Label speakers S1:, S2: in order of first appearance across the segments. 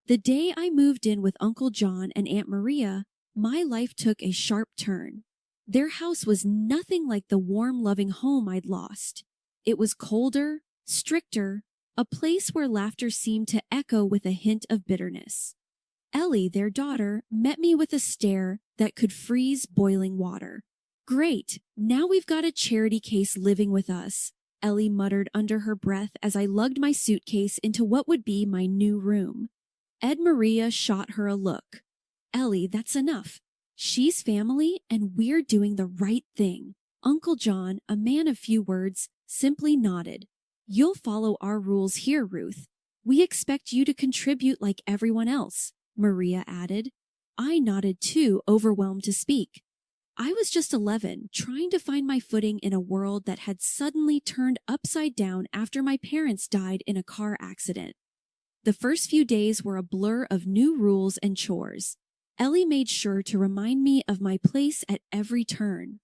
S1: The day I moved in with Uncle John and Aunt Maria, my life took a sharp turn. Their house was nothing like the warm, loving home I'd lost. It was colder, stricter, a place where laughter seemed to echo with a hint of bitterness. Ellie, their daughter, met me with a stare that could freeze boiling water. "Great, now we've got a charity case living with us," Ellie muttered under her breath as I lugged my suitcase into what would be my new room. Ed Maria shot her a look. "Ellie, that's enough. She's family and we're doing the right thing." Uncle John, a man of few words, simply nodded. "You'll follow our rules here, Ruth. We expect you to contribute like everyone else," Maria added. I nodded too, overwhelmed to speak. I was just 11, trying to find my footing in a world that had suddenly turned upside down after my parents died in a car accident. The first few days were a blur of new rules and chores. Ellie made sure to remind me of my place at every turn.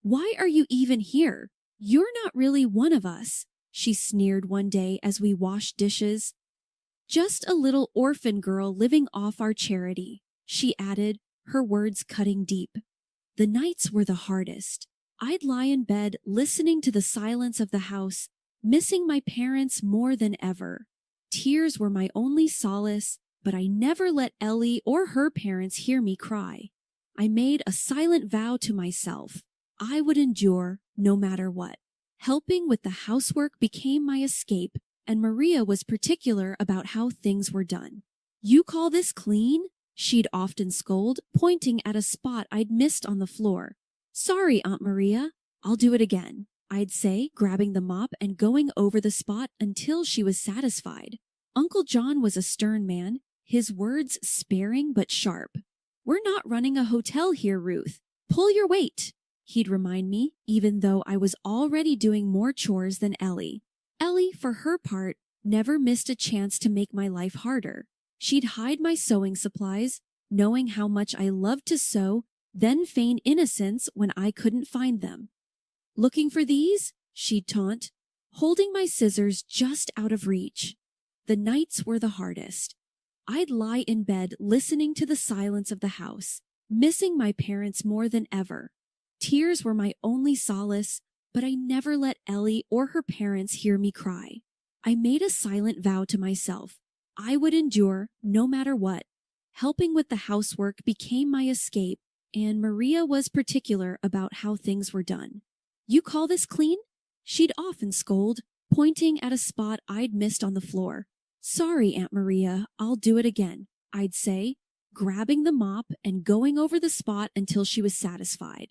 S1: "Why are you even here? You're not really one of us," she sneered one day as we washed dishes. "Just a little orphan girl living off our charity," she added, her words cutting deep. The nights were the hardest. I'd lie in bed listening to the silence of the house, missing my parents more than ever. Tears were my only solace, but I never let Ellie or her parents hear me cry. I made a silent vow to myself. I would endure no matter what. Helping with the housework became my escape, and Maria was particular about how things were done. "You call this clean?" she'd often scold, pointing at a spot I'd missed on the floor. "Sorry, Aunt Maria. I'll do it again," I'd say, grabbing the mop and going over the spot until she was satisfied. Uncle John was a stern man, his words sparing but sharp. "We're not running a hotel here, Ruth. Pull your weight," he'd remind me, even though I was already doing more chores than Ellie. Ellie, for her part, never missed a chance to make my life harder. She'd hide my sewing supplies, knowing how much I loved to sew, then feign innocence when I couldn't find them. "Looking for these?" she'd taunt, holding my scissors just out of reach. The nights were the hardest. I'd lie in bed listening to the silence of the house, missing my parents more than ever. Tears were my only solace, but I never let Ellie or her parents hear me cry. I made a silent vow to myself. I would endure no matter what. Helping with the housework became my escape, and Maria was particular about how things were done. "You call this clean?" she'd often scold, pointing at a spot I'd missed on the floor. "Sorry, Aunt Maria, I'll do it again," I'd say, grabbing the mop and going over the spot until she was satisfied.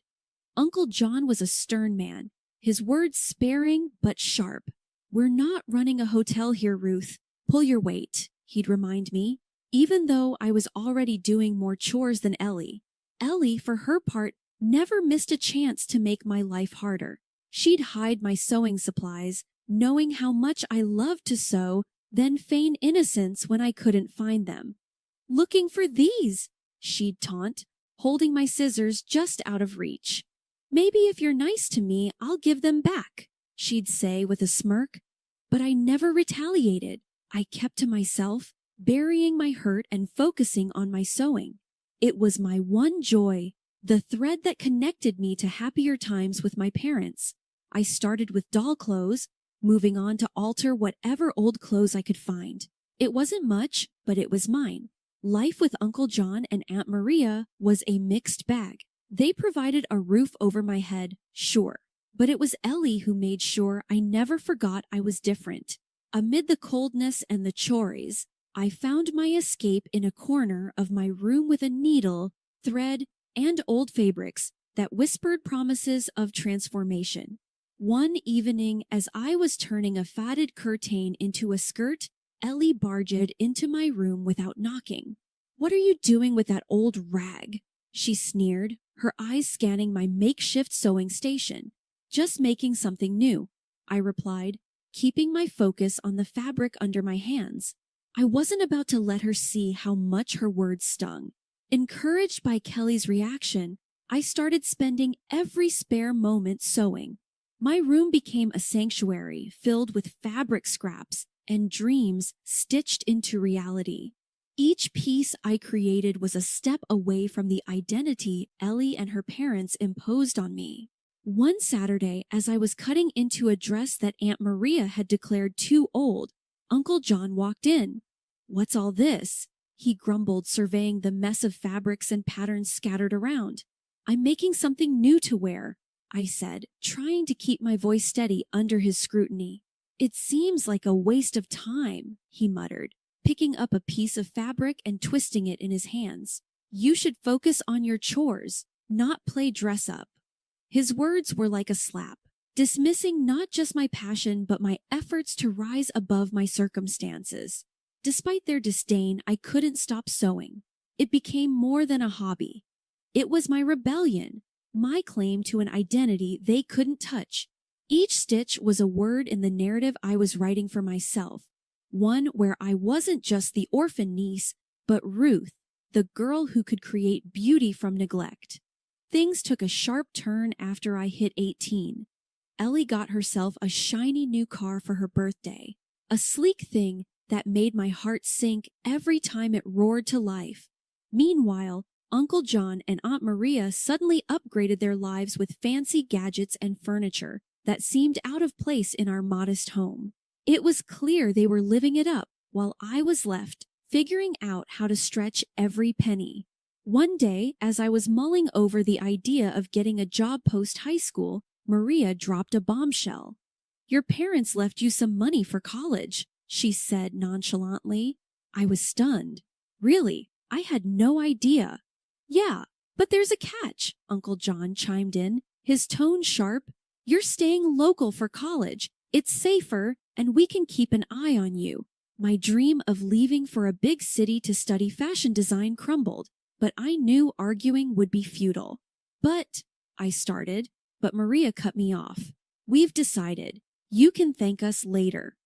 S1: Uncle John was a stern man, his words sparing but sharp. "We're not running a hotel here, Ruth. Pull your weight," he'd remind me, even though I was already doing more chores than Ellie. Ellie, for her part, never missed a chance to make my life harder. She'd hide my sewing supplies, knowing how much I loved to sew, then feign innocence when I couldn't find them. "Looking for these?" she'd taunt, holding my scissors just out of reach. "Maybe if you're nice to me, I'll give them back," she'd say with a smirk. But I never retaliated. I kept to myself, burying my hurt and focusing on my sewing. It was my one joy, the thread that connected me to happier times with my parents. I started with doll clothes, moving on to alter whatever old clothes I could find. It wasn't much, but it was mine. Life with Uncle John and Aunt Maria was a mixed bag. They provided a roof over my head, sure, but it was Ellie who made sure I never forgot I was different. Amid the coldness and the chores, I found my escape in a corner of my room with a needle, thread, and old fabrics that whispered promises of transformation. One evening, as I was turning a faded curtain into a skirt, Ellie barged into my room without knocking. "What are you doing with that old rag?" she sneered, her eyes scanning my makeshift sewing station. "Just making something new," I replied, keeping my focus on the fabric under my hands. I wasn't about to let her see how much her words stung. Encouraged by Kelly's reaction, I started spending every spare moment sewing. My room became a sanctuary filled with fabric scraps and dreams stitched into reality. Each piece I created was a step away from the identity Ellie and her parents imposed on me. One Saturday, as I was cutting into a dress that Aunt Maria had declared too old, Uncle John walked in. "What's all this?" he grumbled, surveying the mess of fabrics and patterns scattered around. "I'm making something new to wear," I said, trying to keep my voice steady under his scrutiny. "It seems like a waste of time," he muttered, picking up a piece of fabric and twisting it in his hands. "You should focus on your chores, not play dress up." His words were like a slap, dismissing not just my passion but my efforts to rise above my circumstances. Despite their disdain, I couldn't stop sewing. It became more than a hobby. It was my rebellion, my claim to an identity they couldn't touch. Each stitch was a word in the narrative I was writing for myself, one where I wasn't just the orphan niece, but Ruth, the girl who could create beauty from neglect. Things took a sharp turn after I hit 18. Ellie got herself a shiny new car for her birthday, a sleek thing that made my heart sink every time it roared to life. Meanwhile, Uncle John and Aunt Maria suddenly upgraded their lives with fancy gadgets and furniture that seemed out of place in our modest home. It was clear they were living it up, while I was left figuring out how to stretch every penny. One day, as I was mulling over the idea of getting a job post-high school, Maria dropped a bombshell. "Your parents left you some money for college," she said nonchalantly. I was stunned. "Really? I had no idea." "Yeah, but there's a catch," Uncle John chimed in, his tone sharp. "You're staying local for college. It's safer, and we can keep an eye on you." My dream of leaving for a big city to study fashion design crumbled, but I knew arguing would be futile. I started, but Maria cut me off. "We've decided. You can thank us later."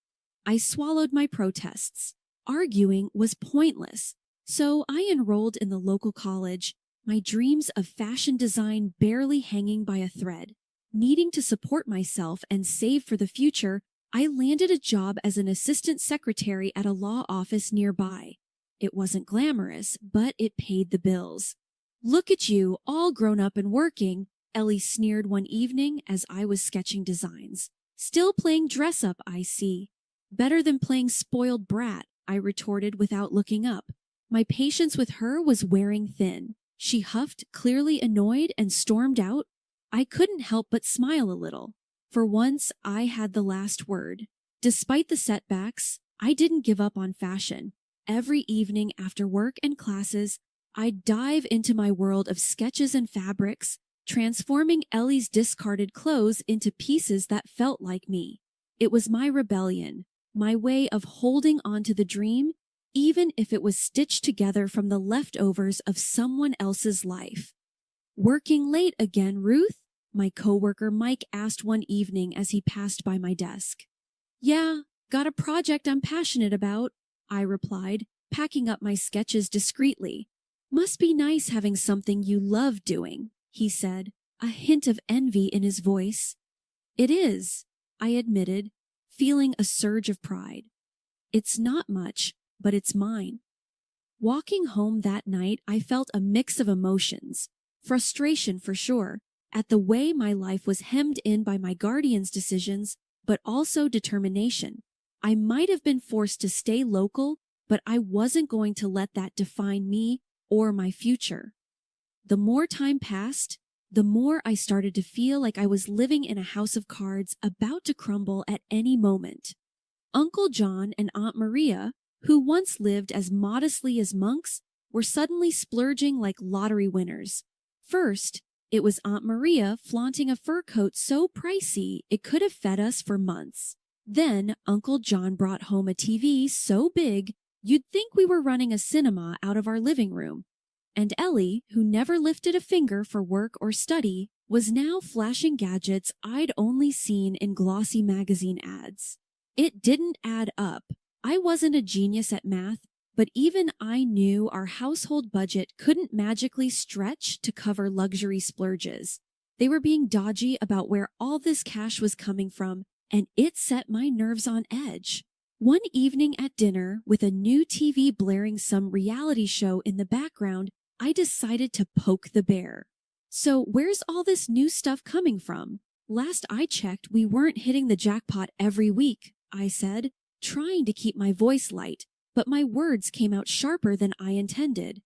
S1: I swallowed my protests. Arguing was pointless, so I enrolled in the local college, my dreams of fashion design barely hanging by a thread. Needing to support myself and save for the future, I landed a job as an assistant secretary at a law office nearby. It wasn't glamorous, but it paid the bills. "Look at you, all grown up and working," Ellie sneered one evening as I was sketching designs. "Still playing dress up, I see." "Better than playing spoiled brat," I retorted without looking up. My patience with her was wearing thin. She huffed, clearly annoyed, and stormed out. I couldn't help but smile a little. For once, I had the last word. Despite the setbacks, I didn't give up on fashion. Every evening after work and classes, I'd dive into my world of sketches and fabrics, transforming Ellie's discarded clothes into pieces that felt like me. It was my rebellion, my way of holding on to the dream, even if it was stitched together from the leftovers of someone else's life. "Working late again, Ruth?" my coworker Mike asked one evening as he passed by my desk. "Yeah, got a project I'm passionate about," I replied, packing up my sketches discreetly. "Must be nice having something you love doing," he said, a hint of envy in his voice. "It is," I admitted, feeling a surge of pride. "It's not much, but it's mine." Walking home that night, I felt a mix of emotions. Frustration for sure, at the way my life was hemmed in by my guardian's decisions, but also determination. I might have been forced to stay local, but I wasn't going to let that define me or my future. The more time passed, the more I started to feel like I was living in a house of cards about to crumble at any moment. Uncle John and Aunt Maria, who once lived as modestly as monks, were suddenly splurging like lottery winners. First, it was Aunt Maria flaunting a fur coat so pricey it could have fed us for months. Then Uncle John brought home a TV so big you'd think we were running a cinema out of our living room. And Ellie, who never lifted a finger for work or study, was now flashing gadgets I'd only seen in glossy magazine ads. It didn't add up. I wasn't a genius at math, but even I knew our household budget couldn't magically stretch to cover luxury splurges. They were being dodgy about where all this cash was coming from, and it set my nerves on edge. One evening at dinner, with a new TV blaring some reality show in the background, I decided to poke the bear. So, where's all this new stuff coming from? Last I checked, we weren't hitting the jackpot every week, I said, trying to keep my voice light, but my words came out sharper than I intended.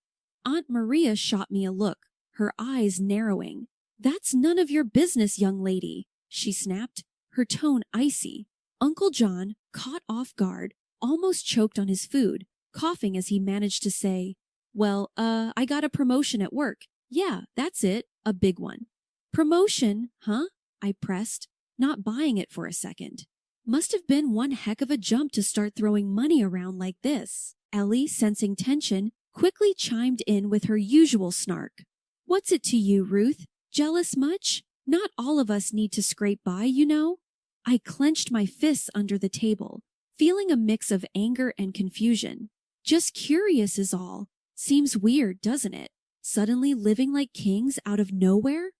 S1: Aunt Maria shot me a look, her eyes narrowing. That's none of your business, young lady, she snapped, her tone icy. Uncle John, caught off guard, almost choked on his food, coughing as he managed to say, "Well, I got a promotion at work. Yeah, that's it, a big one." "Promotion, huh?" I pressed, not buying it for a second. "Must have been one heck of a jump to start throwing money around like this." Ellie, sensing tension, quickly chimed in with her usual snark. "What's it to you, Ruth? Jealous much? Not all of us need to scrape by, you know." I clenched my fists under the table, feeling a mix of anger and confusion. Just curious is all. Seems weird, doesn't it? Suddenly living like kings out of nowhere?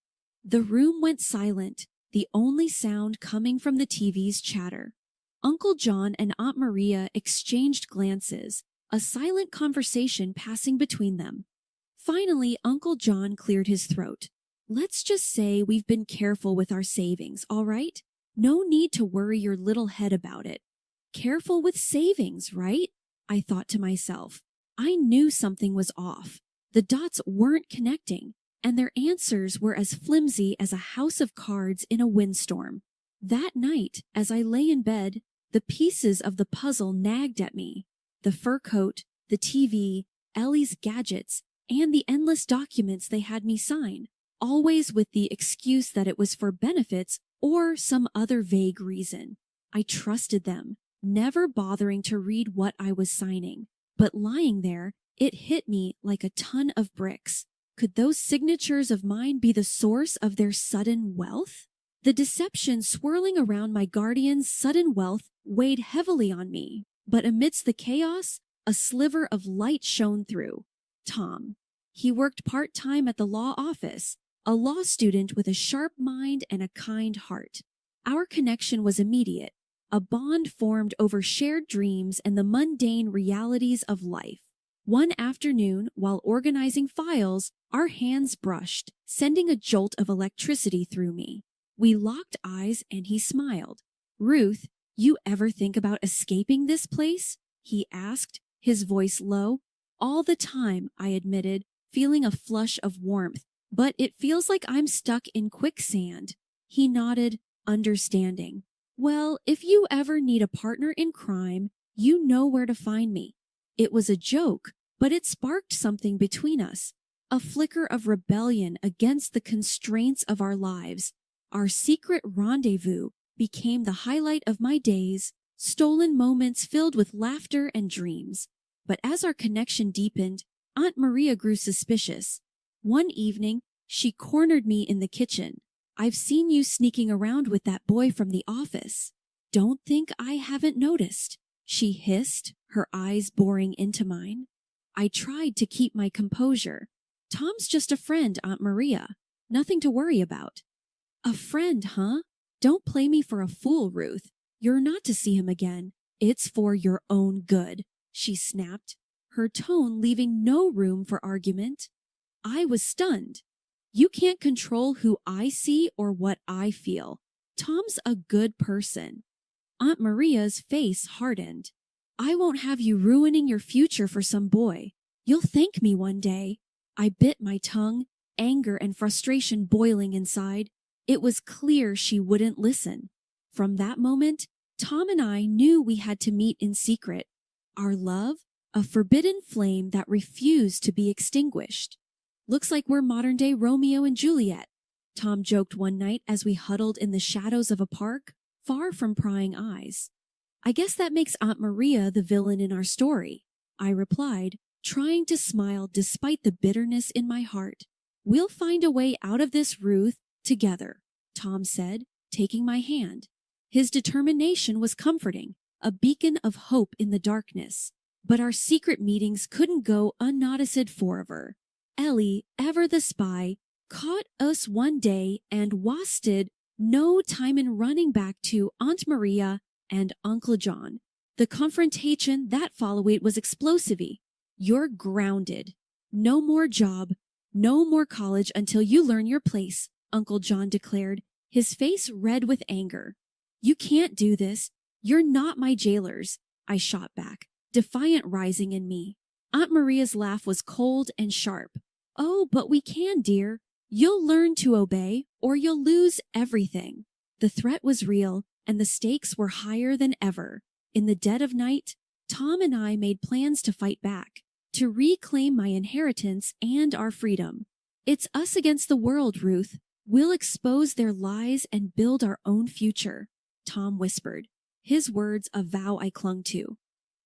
S1: The room went silent, the only sound coming from the TV's chatter. Uncle John and Aunt Maria exchanged glances, a silent conversation passing between them. Finally, Uncle John cleared his throat. "Let's just say we've been careful with our savings, all right? No need to worry your little head about it." Careful with savings, right? I thought to myself. I knew something was off. The dots weren't connecting, and their answers were as flimsy as a house of cards in a windstorm. That night, as I lay in bed, the pieces of the puzzle nagged at me. The fur coat, the TV, Ellie's gadgets, and the endless documents they had me sign, always with the excuse that it was for benefits or some other vague reason. I trusted them, never bothering to read what I was signing. But lying there, it hit me like a ton of bricks. Could those signatures of mine be the source of their sudden wealth? The deception swirling around my guardian's sudden wealth weighed heavily on me. But amidst the chaos, a sliver of light shone through. Tom. He worked part-time at the law office, a law student with a sharp mind and a kind heart. Our connection was immediate, a bond formed over shared dreams and the mundane realities of life. One afternoon, while organizing files, our hands brushed, sending a jolt of electricity through me. We locked eyes and he smiled. "Ruth, you ever think about escaping this place?" he asked, his voice low. "All the time," I admitted, feeling a flush of warmth. "But it feels like I'm stuck in quicksand." He nodded, understanding. "Well, if you ever need a partner in crime, you know where to find me." It was a joke, but it sparked something between us. A flicker of rebellion against the constraints of our lives. Our secret rendezvous became the highlight of my days, stolen moments filled with laughter and dreams. But as our connection deepened, Aunt Maria grew suspicious. One evening, she cornered me in the kitchen. "I've seen you sneaking around with that boy from the office. Don't think I haven't noticed," she hissed, her eyes boring into mine. I tried to keep my composure. "Tom's just a friend, Aunt Maria. Nothing to worry about." "A friend, huh? Don't play me for a fool, Ruth. You're not to see him again. It's for your own good," she snapped, her tone leaving no room for argument. I was stunned. "You can't control who I see or what I feel. Tom's a good person." Aunt Maria's face hardened. "I won't have you ruining your future for some boy. You'll thank me one day." I bit my tongue, anger and frustration boiling inside. It was clear she wouldn't listen. From that moment, Tom and I knew we had to meet in secret. Our love, a forbidden flame that refused to be extinguished. "Looks like we're modern-day Romeo and Juliet," Tom joked one night as we huddled in the shadows of a park, far from prying eyes. "I guess that makes Aunt Maria the villain in our story," I replied, trying to smile despite the bitterness in my heart. "We'll find a way out of this, Ruth, together," Tom said, taking my hand. His determination was comforting, a beacon of hope in the darkness. But our secret meetings couldn't go unnoticed forever. Ellie, ever the spy, caught us one day and wasted no time in running back to Aunt Maria and Uncle John. The confrontation that followed was explosive. You're grounded. No more job, no more college until you learn your place, Uncle John declared, his face red with anger. You can't do this. You're not my jailers, I shot back, defiant rising in me. Aunt Maria's laugh was cold and sharp. Oh, but we can, dear. You'll learn to obey, or you'll lose everything. The threat was real, and the stakes were higher than ever. In the dead of night, Tom and I made plans to fight back, to reclaim my inheritance and our freedom. It's us against the world, Ruth. We'll expose their lies and build our own future, Tom whispered, his words a vow I clung to.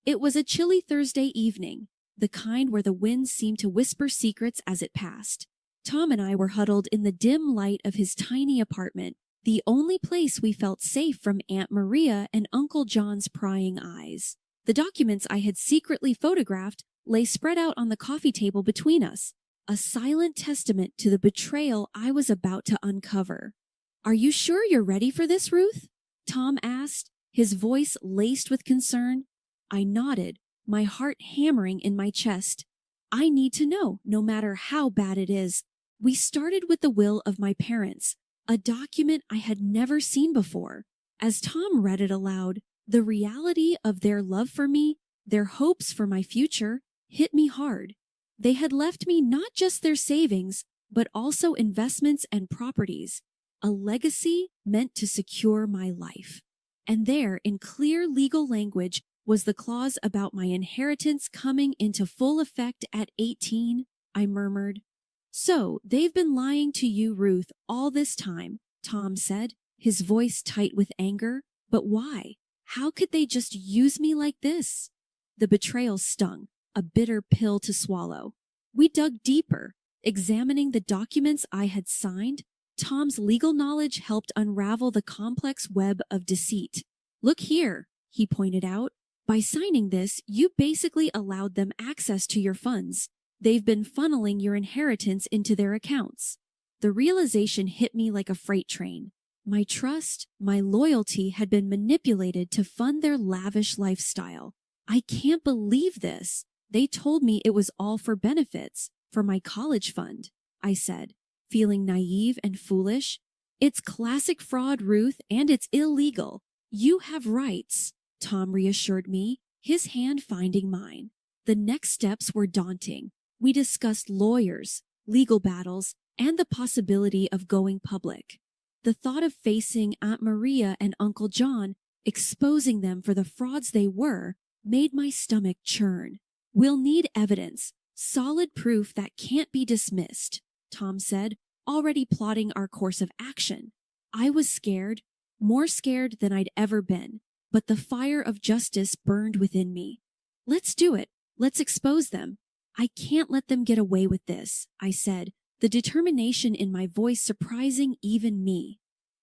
S1: It was a chilly Thursday evening, the kind where the wind seemed to whisper secrets as it passed. Tom and I were huddled in the dim light of his tiny apartment, the only place we felt safe from Aunt Maria and Uncle John's prying eyes. The documents I had secretly photographed lay spread out on the coffee table between us, a silent testament to the betrayal I was about to uncover. Are you sure you're ready for this, Ruth? Tom asked, his voice laced with concern. I nodded, my heart hammering in my chest. I need to know, no matter how bad it is. We started with the will of my parents, a document I had never seen before. As Tom read it aloud, the reality of their love for me, their hopes for my future, hit me hard. They had left me not just their savings, but also investments and properties, a legacy meant to secure my life. And there, in clear legal language, was the clause about my inheritance coming into full effect at 18, I murmured. So, they've been lying to you, Ruth, all this time, Tom said, his voice tight with anger. But why? How could they just use me like this? The betrayal stung, a bitter pill to swallow. We dug deeper, examining the documents I had signed. Tom's legal knowledge helped unravel the complex web of deceit. Look here, he pointed out. By signing this, you basically allowed them access to your funds. They've been funneling your inheritance into their accounts. The realization hit me like a freight train. My trust, my loyalty had been manipulated to fund their lavish lifestyle. I can't believe this. They told me it was all for benefits, for my college fund, I said, feeling naive and foolish. It's classic fraud, Ruth, and it's illegal. You have rights, Tom reassured me, his hand finding mine. The next steps were daunting. We discussed lawyers, legal battles, and the possibility of going public. The thought of facing Aunt Maria and Uncle John, exposing them for the frauds they were, made my stomach churn. We'll need evidence, solid proof that can't be dismissed, Tom said, already plotting our course of action. I was scared, more scared than I'd ever been, but the fire of justice burned within me. Let's do it. Let's expose them. I can't let them get away with this, I said, the determination in my voice surprising even me.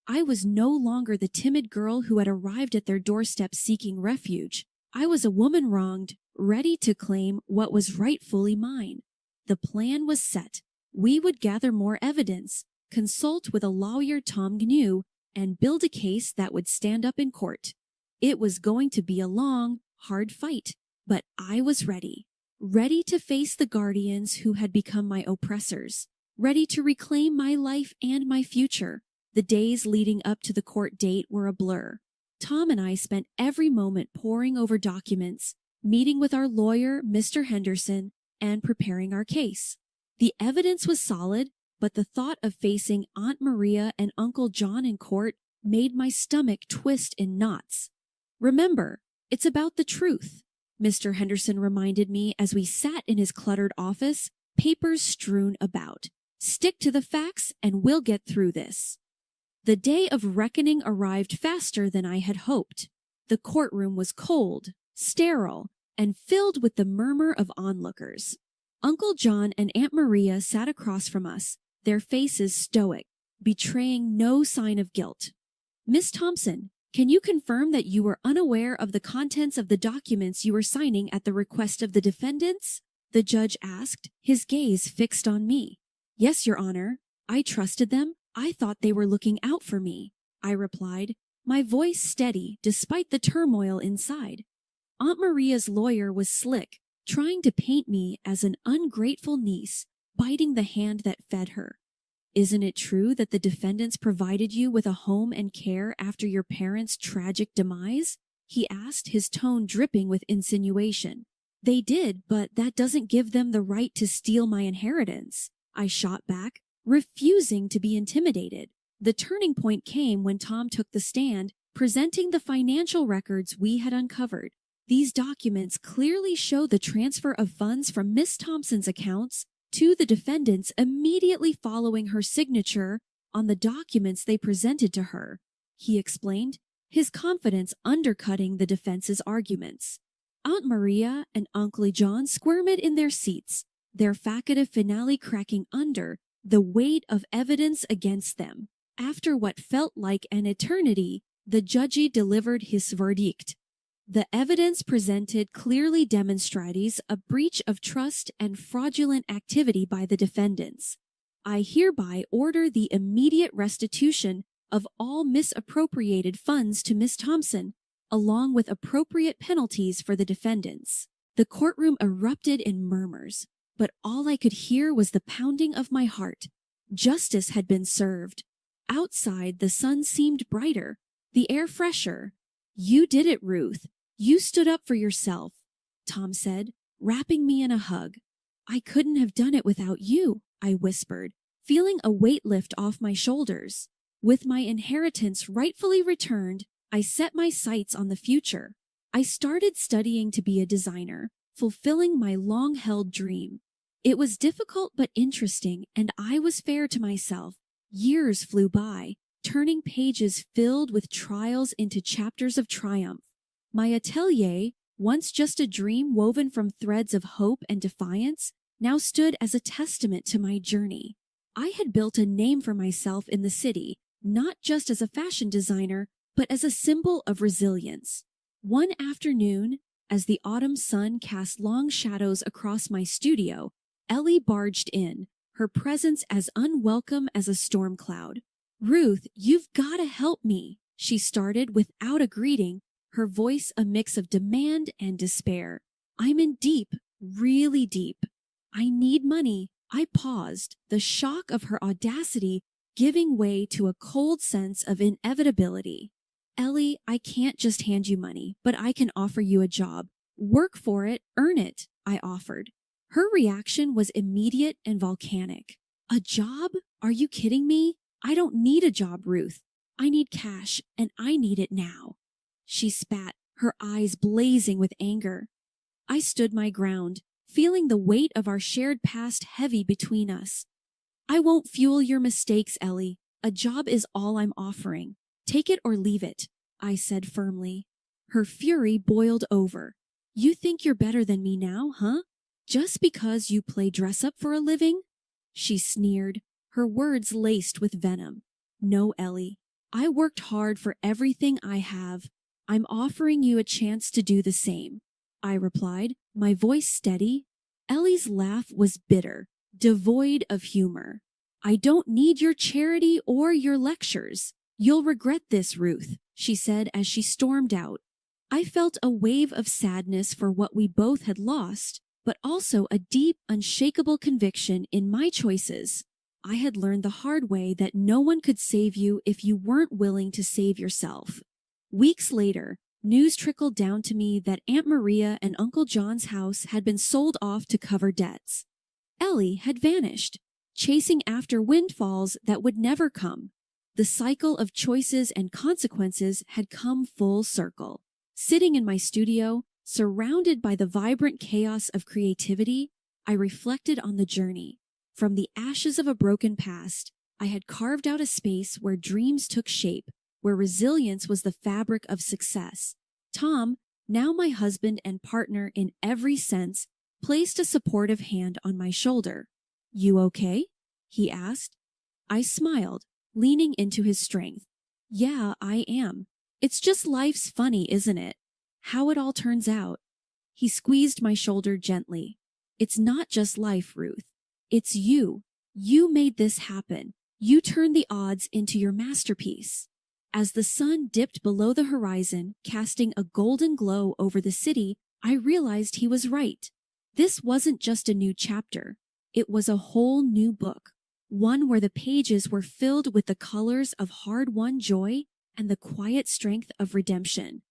S1: I was no longer the timid girl who had arrived at their doorstep seeking refuge. I was a woman wronged, ready to claim what was rightfully mine. The plan was set. We would gather more evidence, consult with a lawyer Tom knew, and build a case that would stand up in court. It was going to be a long, hard fight, but I was ready. Ready to face the guardians who had become my oppressors. Ready to reclaim my life and my future. The days leading up to the court date were a blur. Tom and I spent every moment poring over documents, meeting with our lawyer, Mr. Henderson, and preparing our case. The evidence was solid, but the thought of facing Aunt Maria and Uncle John in court made my stomach twist in knots. Remember, it's about the truth, Mr. Henderson reminded me as we sat in his cluttered office, papers strewn about. Stick to the facts and we'll get through this. The day of reckoning arrived faster than I had hoped. The courtroom was cold, sterile, and filled with the murmur of onlookers. Uncle John and Aunt Maria sat across from us, their faces stoic, betraying no sign of guilt. Miss Thompson, can you confirm that you were unaware of the contents of the documents you were signing at the request of the defendants? The judge asked, his gaze fixed on me. Yes, Your Honor. I trusted them. I thought they were looking out for me, I replied, my voice steady despite the turmoil inside. Aunt Maria's lawyer was slick, trying to paint me as an ungrateful niece, biting the hand that fed her. Isn't it true that the defendants provided you with a home and care after your parents' tragic demise? He asked, his tone dripping with insinuation. They did, but that doesn't give them the right to steal my inheritance, I shot back, refusing to be intimidated. The turning point came when Tom took the stand, presenting the financial records we had uncovered. These documents clearly show the transfer of funds from Miss Thompson's accounts to the defendants immediately following her signature on the documents they presented to her, he explained, his confidence undercutting the defense's arguments. Aunt Maria and Uncle John squirmed in their seats, their facultative finale cracking under the weight of evidence against them. After what felt like an eternity, the judge delivered his verdict. The evidence presented clearly demonstrates a breach of trust and fraudulent activity by the defendants. I hereby order the immediate restitution of all misappropriated funds to Miss Thompson, along with appropriate penalties for the defendants. The courtroom erupted in murmurs, but all I could hear was the pounding of my heart. Justice had been served. Outside, the sun seemed brighter, the air fresher. You did it, Ruth. You stood up for yourself, Tom said, wrapping me in a hug. I couldn't have done it without you, I whispered, feeling a weight lift off my shoulders. With my inheritance rightfully returned, I set my sights on the future. I started studying to be a designer, fulfilling my long-held dream. It was difficult but interesting, and I was fair to myself. Years flew by, turning pages filled with trials into chapters of triumph. My atelier, once just a dream woven from threads of hope and defiance, now stood as a testament to my journey. I had built a name for myself in the city, not just as a fashion designer, but as a symbol of resilience. One afternoon, as the autumn sun cast long shadows across my studio, Ellie barged in, her presence as unwelcome as a storm cloud. Ruth, you've got to help me, she started without a greeting, her voice a mix of demand and despair. I'm in deep, really deep. I need money. I paused, the shock of her audacity giving way to a cold sense of inevitability. Ellie, I can't just hand you money, but I can offer you a job. Work for it, earn it, I offered. Her reaction was immediate and volcanic. A job? Are you kidding me? I don't need a job, Ruth. I need cash, and I need it now. She spat, her eyes blazing with anger. I stood my ground, feeling the weight of our shared past heavy between us. I won't fuel your mistakes, Ellie. A job is all I'm offering. Take it or leave it, I said firmly. Her fury boiled over. You think you're better than me now, huh? Just because you play dress-up for a living? She sneered, her words laced with venom. No, Ellie. I worked hard for everything I have. I'm offering you a chance to do the same, I replied, my voice steady. Ellie's laugh was bitter, devoid of humor. I don't need your charity or your lectures. You'll regret this, Ruth, she said as she stormed out. I felt a wave of sadness for what we both had lost, but also a deep, unshakable conviction in my choices. I had learned the hard way that no one could save you if you weren't willing to save yourself. Weeks later, news trickled down to me that Aunt Maria and Uncle John's house had been sold off to cover debts. Ellie had vanished, chasing after windfalls that would never come. The cycle of choices and consequences had come full circle. Sitting in my studio, surrounded by the vibrant chaos of creativity, I reflected on the journey. From the ashes of a broken past, I had carved out a space where dreams took shape, where resilience was the fabric of success. Tom, now my husband and partner in every sense, placed a supportive hand on my shoulder. You okay? He asked. I smiled, leaning into his strength. Yeah, I am. It's just life's funny, isn't it? How it all turns out. He squeezed my shoulder gently. It's not just life, Ruth. It's you. You made this happen. You turned the odds into your masterpiece. As the sun dipped below the horizon, casting a golden glow over the city, I realized he was right. This wasn't just a new chapter. It was a whole new book, one where the pages were filled with the colors of hard-won joy and the quiet strength of redemption.